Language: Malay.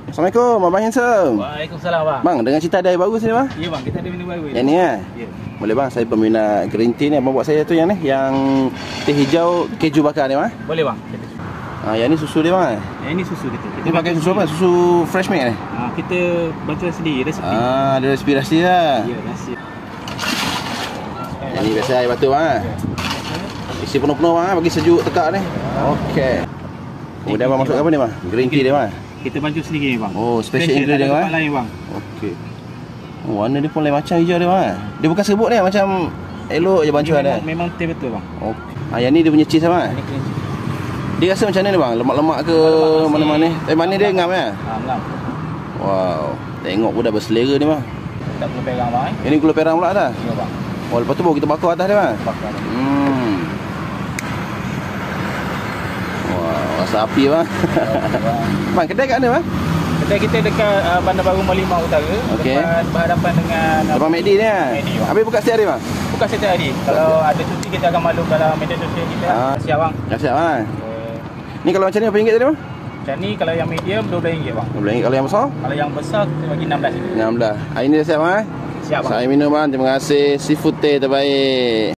Assalamualaikum, Abang Handsome. Waalaikumsalam bang. Bang, dengan cerita ada air baru sini bang? Ya bang, kita ada minum baru. Yang ni kan? Ya. Boleh bang, saya peminat green tea ni. Abang buat saya tu yang ni, yang teh hijau keju bakar ni bang. Boleh bang. Yang ni susu dia bang. Yang ini susu kita. Kita pakai susu apa? Susu fresh milk ni? Kita bantu sendiri resepi. Ada resipi lah. Ya, nasi. Yang ni biasa air batu bang. Isi penuh-penuh bang, bagi sejuk tekak ni. Okey. Kemudian abang masuk apa ni bang? Green tea dia bang. Kita bantu sendiri bang. Oh, special ingredient bang. bang. Lain bang. Okey. Warna dia pun lain macam hijau dia bang. Dia bukan serbuk ni, macam elok je bancuan dia. Memang teh betul bang. Okey. Yang ni dia punya cheese bang. Ini clean. Dia rasa macam mana bang? Lemak-lemak ke mana-mana? Manis dia ngam ya? Ngam. Wow. Tengok pun dah berselera ni bang. Kita gula perang bang. Ini gula perang pula dah. Ya bang. Oh, lepas tu baru kita bakar atas dia bang. Bakar. Wow, rasa api bang. Bang, kedai kat mana bang? Kedai kita dekat Bandar Baru Merlimau Utara. Okey. Depan berhadapan dengan Depan McD ni kan? McD, bang. Habis buka setiap hari bang? Bukan setiap hari. Kalau ada cuti kita akan maklum dalam media sosial kita. Siap bang. Dah siap bang. Ni kalau macam ni berapa ringgit tadi bang? Macam ni kalau yang medium RM12 bang. RM12. Kalau yang besar? Kalau yang besar kita bagi RM16. 16. Hari ni dah siap bang? Siap bang. Saya minum bang. Terima kasih. Seafood teh terbaik.